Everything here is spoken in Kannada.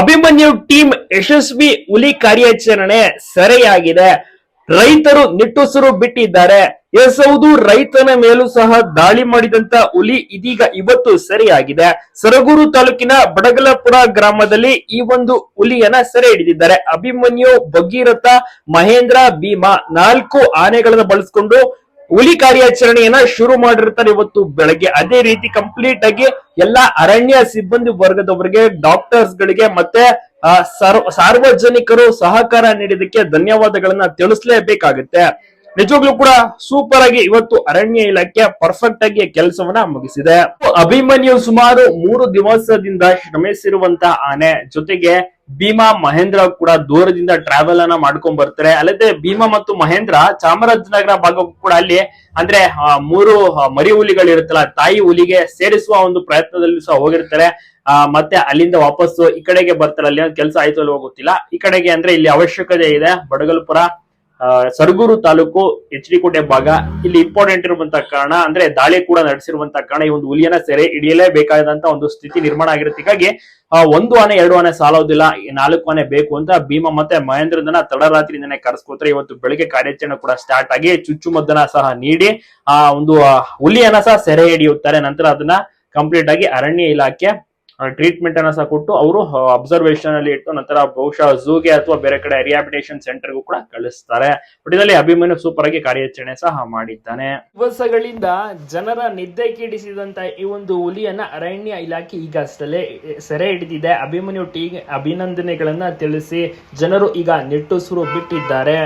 ಅಭಿಮನ್ಯು ಟೀಮ್ ಯಶಸ್ವಿ ಹುಲಿ ಕಾರ್ಯಾಚರಣೆ ಸೆರೆಯಾಗಿದೆ. ರೈತರು ನಿಟ್ಟುಸಿರು ಬಿಟ್ಟಿದ್ದಾರೆ. ಎಸ್ ಹೌದು, ರೈತನ ಮೇಲೂ ಸಹ ದಾಳಿ ಮಾಡಿದಂತ ಹುಲಿ ಇದೀಗ ಇವತ್ತು ಸೆರೆಯಾಗಿದೆ. ಸರಗೂರು ತಾಲೂಕಿನ ಬಡಗಲಪುರ ಗ್ರಾಮದಲ್ಲಿ ಈ ಒಂದು ಹುಲಿಯನ್ನ ಸೆರೆ ಹಿಡಿದಿದ್ದಾರೆ. ಅಭಿಮನ್ಯು, ಭಗೀರಥ, ಮಹೇಂದ್ರ, ಭೀಮಾ 4 ಆನೆಗಳನ್ನ ಬಳಸಿಕೊಂಡು ಹುಲಿ ಕಾರ್ಯಾಚರಣೆಯನ್ನ ಶುರು ಮಾಡಿರ್ತಾರೆ ಇವತ್ತು ಬೆಳಗ್ಗೆ. ಅದೇ ರೀತಿ ಕಂಪ್ಲೀಟ್ ಆಗಿ ಎಲ್ಲಾ ಅರಣ್ಯ ಸಿಬ್ಬಂದಿ ವರ್ಗದವರಿಗೆ, ಡಾಕ್ಟರ್ಸ್ ಗಳಿಗೆ ಮತ್ತೆ ಸಾರ್ವಜನಿಕರು ಸಹಕಾರ ನೀಡಿದಕ್ಕೆ ಧನ್ಯವಾದಗಳನ್ನ ತಿಳಿಸಲೇಬೇಕಾಗುತ್ತೆ. ನಿಜವಾಗ್ಲೂ ಕೂಡ ಸೂಪರ್ ಆಗಿ ಇವತ್ತು ಅರಣ್ಯ ಇಲಾಖೆ ಪರ್ಫೆಕ್ಟ್ ಆಗಿ ಕೆಲಸವನ್ನ ಮುಗಿಸಿದೆ. ಅಭಿಮನ್ಯು ಸುಮಾರು 3 ದಿವಸದಿಂದ ಶ್ರಮಿಸಿರುವಂತಹ ಆನೆ. ಜೊತೆಗೆ ಭೀಮಾ, ಮಹೇಂದ್ರ ಕೂಡ ದೂರದಿಂದ ಟ್ರಾವೆಲ್ ಅನ್ನ ಮಾಡ್ಕೊಂಡ್ ಬರ್ತಾರೆ. ಅಲ್ಲದೆ ಭೀಮಾ ಮತ್ತು ಮಹೇಂದ್ರ ಚಾಮರಾಜನಗರ ಭಾಗಕ್ಕೂ ಕೂಡ ಅಲ್ಲಿ ಅಂದ್ರೆ 3 ಮರಿ ಹುಲಿಗಳು ಇರುತ್ತಲ್ಲ, ತಾಯಿ ಹುಲಿಗೆ ಸೇರಿಸುವ ಒಂದು ಪ್ರಯತ್ನದಲ್ಲಿ ಸಹ ಹೋಗಿರ್ತಾರೆ. ಮತ್ತೆ ಅಲ್ಲಿಂದ ವಾಪಸ್ಸು ಈ ಕಡೆಗೆ ಬರ್ತಾರೆ. ಅಲ್ಲಿ ಕೆಲಸ ಆಯ್ತು ಅಲ್ವೋ ಗೊತ್ತಿಲ್ಲ. ಈ ಕಡೆಗೆ ಅಂದ್ರೆ ಇಲ್ಲಿ ಅವಶ್ಯಕತೆ ಇದೆ. ಬಡಗಲಪುರ, ಸರಗೂರು ತಾಲೂಕು, HD ಕೋಟೆ ಭಾಗ ಇಲ್ಲಿ ಇಂಪಾರ್ಟೆಂಟ್ ಇರುವಂತಹ ಕಾರಣ, ಅಂದ್ರೆ ದಾಳಿ ಕೂಡ ನಡೆಸಿರುವಂತಹ ಕಾರಣ ಈ ಒಂದು ಹುಲಿಯನ್ನ ಸೆರೆ ಹಿಡಿಯಲೇಬೇಕಾದಂತ ಒಂದು ಸ್ಥಿತಿ ನಿರ್ಮಾಣ ಆಗಿರುತ್ತೆ. ಹೀಗಾಗಿ 1 ಆನೆ 2 ಆನೆ ಸಾಲೋದಿಲ್ಲ, 4 ಆನೆ ಬೇಕು ಅಂತ ಭೀಮಾ ಮತ್ತೆ ಮಹೇಂದ್ರದನ್ನ ತಡರಾತ್ರಿಯಿಂದನೇ ಕರೆಸ್ಕೊತಾರೆ. ಇವತ್ತು ಬೆಳಿಗ್ಗೆ ಕಾರ್ಯಾಚರಣೆ ಕೂಡ ಸ್ಟಾರ್ಟ್ ಆಗಿ ಚುಚ್ಚುಮದ್ದನ್ನ ಸಹ ನೀಡಿ ಆ ಒಂದು ಹುಲಿಯನ್ನ ಸಹ ಸೆರೆ ಹಿಡಿಯುತ್ತಾರೆ. ನಂತರ ಅದನ್ನ ಕಂಪ್ಲೀಟ್ ಆಗಿ ಅರಣ್ಯ ಇಲಾಖೆ ಟ್ರೀಟ್ಮೆಂಟ್ ಅನ್ನ ಸಹ ಕೊಟ್ಟು ಅವರು ಅಬ್ಸರ್ವೇಷನ್ ಅಲ್ಲಿ ಇಟ್ಟು ನಂತರ ಬಹುಶಃ ಝೂಗೆ ಅಥವಾ ಬೇರೆ ಕಡೆ ರಿಹಾಬಿಲಿಟೇಷನ್ ಸೆಂಟರ್ಗೂ ಕೂಡ ಕಳಿಸ್ತಾರೆ. ಒಟ್ಟಿನಲ್ಲಿ ಅಭಿಮನ್ಯು ಸೂಪರ್ ಆಗಿ ಕಾರ್ಯಾಚರಣೆ ಸಹ ಮಾಡಿದ್ದಾನೆ. ದಿವಸಗಳಿಂದ ಜನರ ನಿದ್ದೆ ಕೆಡಿಸಿದಂತ ಈ ಒಂದು ಹುಲಿಯನ್ನ ಅರಣ್ಯ ಇಲಾಖೆ ಈಗಷ್ಟೇ ಸೆರೆ ಹಿಡಿದಿದೆ. ಅಭಿಮನ್ಯು ಟೀಮ್ ಅಭಿನಂದನೆಗಳನ್ನ ತಿಳಿಸಿ ಜನರು ಈಗ ನಿಟ್ಟುಸಿರು ಬಿಟ್ಟಿದ್ದಾರೆ.